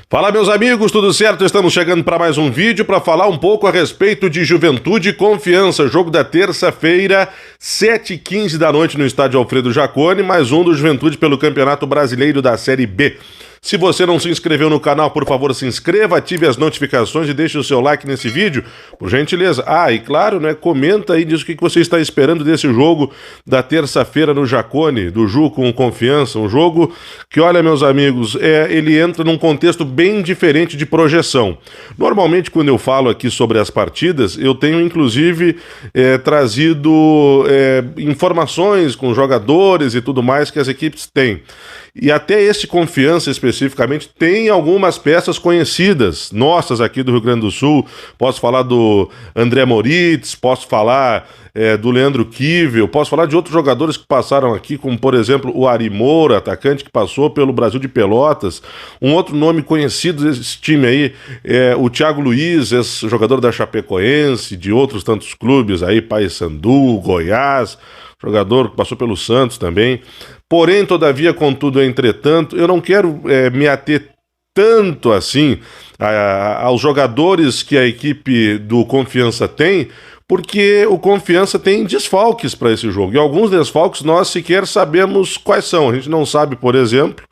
Fala, meus amigos, tudo certo? Estamos chegando para mais um vídeo para falar um pouco a respeito de Juventude e Confiança. Jogo da terça-feira, 7h15 da noite no estádio Alfredo Jaconi, mais um do Juventude pelo Campeonato Brasileiro da Série B. Se você não se inscreveu no canal, por favor, se inscreva, ative as notificações e deixe o seu like nesse vídeo, por gentileza. E claro, né, comenta aí, diz o que você está esperando desse jogo da terça-feira no Jaconi, do Ju com Confiança. Um jogo que, olha, meus amigos, ele entra num contexto bem diferente de projeção. Normalmente, quando eu falo aqui sobre as partidas, eu tenho, inclusive, trazido informações com jogadores e tudo mais que as equipes têm. E até esse Confiança especificamente tem algumas peças conhecidas, nossas aqui do Rio Grande do Sul. Posso falar do André Moritz, posso falar do Leandro Kivel, posso falar de outros jogadores que passaram aqui, como por exemplo o Ari Moura, atacante que passou pelo Brasil de Pelotas. Um outro nome conhecido desse time aí é o Thiago Luiz, esse jogador da Chapecoense, de outros tantos clubes aí, Paysandu, Goiás, jogador que passou pelo Santos também. Porém, todavia, contudo, entretanto, eu não quero me ater tanto assim aos jogadores que a equipe do Confiança tem, porque o Confiança tem desfalques para esse jogo. E alguns desfalques nós sequer sabemos quais são. A gente não sabe, por exemplo,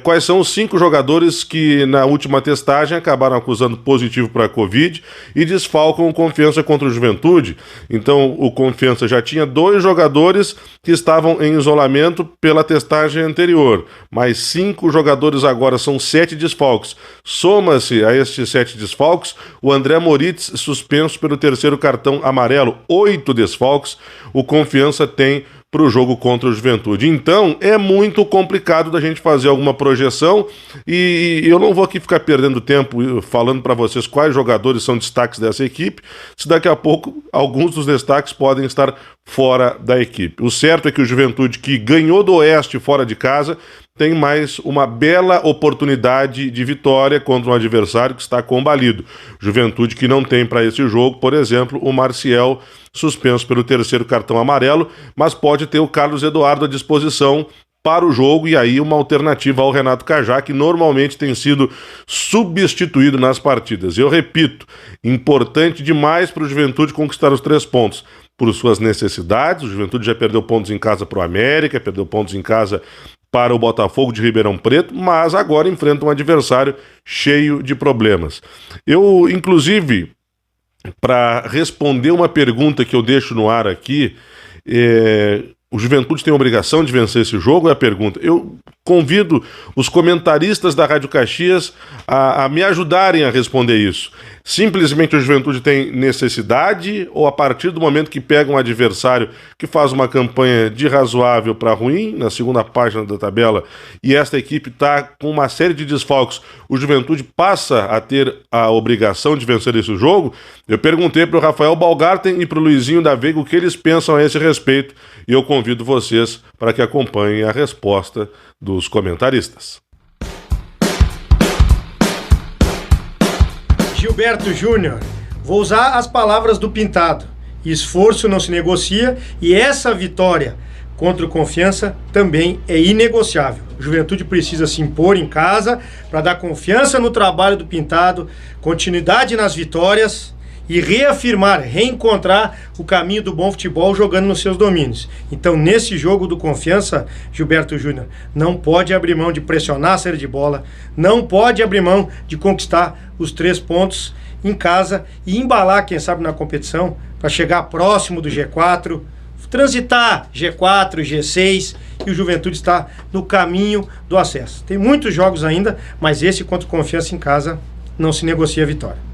quais são os 5 jogadores que na última testagem acabaram acusando positivo para a Covid e desfalcam o Confiança contra o Juventude. Então o Confiança já tinha 2 jogadores que estavam em isolamento pela testagem anterior, mais 5 jogadores agora, são 7 desfalques. Soma-se a estes 7 desfalques o André Moritz suspenso pelo 3º cartão amarelo, 8 desfalques o Confiança tem para o jogo contra o Juventude. Então é muito complicado da gente fazer alguma projeção e eu não vou aqui ficar perdendo tempo falando para vocês quais jogadores são destaques dessa equipe, se daqui a pouco alguns dos destaques podem estar fora da equipe. O certo é que o Juventude, que ganhou do Oeste fora de casa, tem mais uma bela oportunidade de vitória contra um adversário que está combalido. Juventude que não tem para esse jogo, por exemplo, o Marcial suspenso pelo 3º cartão amarelo, mas pode ter o Carlos Eduardo à disposição para o jogo, e aí uma alternativa ao Renato Cajá, que normalmente tem sido substituído nas partidas. Eu repito, importante demais para o Juventude conquistar os 3 pontos. Por suas necessidades, o Juventude já perdeu pontos em casa para o América, perdeu pontos em casa para o Botafogo de Ribeirão Preto, mas agora enfrenta um adversário cheio de problemas. Eu, inclusive, para responder uma pergunta que eu deixo no ar aqui, o Juventude tem a obrigação de vencer esse jogo? É a pergunta. Eu convido os comentaristas da Rádio Caxias a me ajudarem a responder isso. Simplesmente o Juventude tem necessidade, ou a partir do momento que pega um adversário que faz uma campanha de razoável para ruim, na segunda página da tabela, e esta equipe está com uma série de desfalques, o Juventude passa a ter a obrigação de vencer esse jogo? Eu perguntei para o Rafael Balgarten e para o Luizinho da Veiga o que eles pensam a esse respeito, e eu convido vocês para que acompanhem a resposta dos comentaristas. Gilberto Júnior, vou usar as palavras do Pintado: esforço não se negocia, e essa vitória contra o Confiança também é inegociável. O Juventude precisa se impor em casa para dar confiança no trabalho do Pintado, continuidade nas vitórias e reafirmar, reencontrar o caminho do bom futebol jogando nos seus domínios. Então, nesse jogo do Confiança, Gilberto Júnior, não pode abrir mão de pressionar a saída de bola, não pode abrir mão de conquistar os 3 pontos em casa e embalar, quem sabe, na competição, para chegar próximo do G4, transitar G4, G6, e o Juventude está no caminho do acesso. Tem muitos jogos ainda, mas esse contra o Confiança em casa não se negocia a vitória.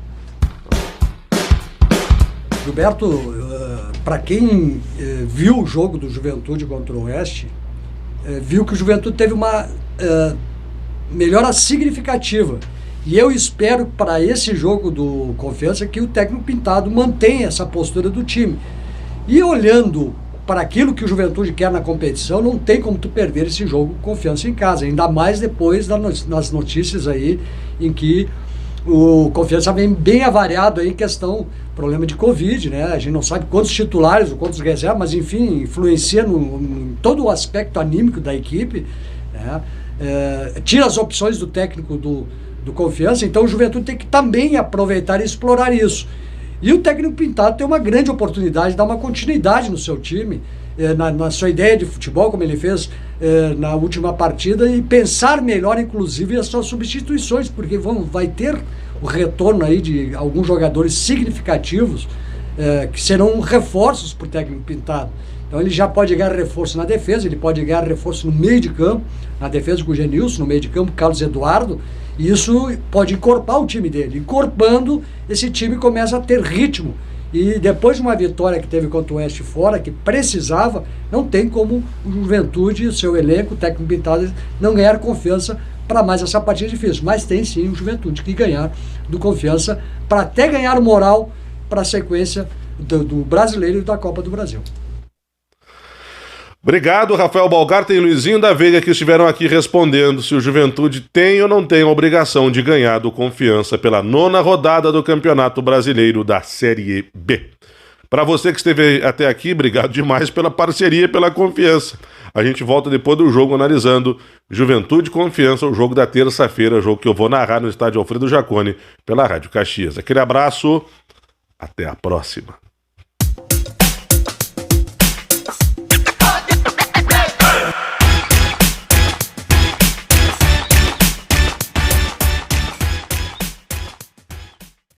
Gilberto, para quem viu o jogo do Juventude contra o Oeste, viu que o Juventude teve uma melhora significativa. E eu espero para esse jogo do Confiança que o técnico Pintado mantenha essa postura do time. E olhando para aquilo que o Juventude quer na competição, não tem como tu perder esse jogo Confiança em casa, ainda mais depois das notícias aí em que o Confiança vem bem avariado aí em questão, problema de Covid, né? A gente não sabe quantos titulares ou quantos reservas, mas enfim, influencia em todo o aspecto anímico da equipe, né? Tira as opções do técnico do Confiança, então o Juventude tem que também aproveitar e explorar isso. E o técnico Pintado tem uma grande oportunidade de dar uma continuidade no seu time, na sua ideia de futebol, como ele fez na última partida, e pensar melhor, inclusive, as suas substituições, porque vai ter o retorno aí de alguns jogadores significativos que serão reforços para o técnico Pintado. Então ele já pode ganhar reforço na defesa, ele pode ganhar reforço no meio de campo, na defesa com o Genilson, no meio de campo Carlos Eduardo, e isso pode encorpar o time dele. Encorpando, esse time começa a ter ritmo. E depois de uma vitória que teve contra o Oeste fora, que precisava, não tem como o Juventude, o seu elenco, o técnico Pintado, não ganhar confiança para mais essa partida difícil. Mas tem sim o Juventude que ganhar do Confiança para até ganhar moral para a sequência do Brasileiro e da Copa do Brasil. Obrigado, Rafael Balgarten e Luizinho da Veiga, que estiveram aqui respondendo se o Juventude tem ou não tem a obrigação de ganhar do Confiança pela 9ª rodada do Campeonato Brasileiro da Série B. Para você que esteve até aqui, obrigado demais pela parceria, pela confiança. A gente volta depois do jogo analisando Juventude e Confiança, o jogo da terça-feira, jogo que eu vou narrar no estádio Alfredo Jaconi pela Rádio Caxias. Aquele abraço, até a próxima.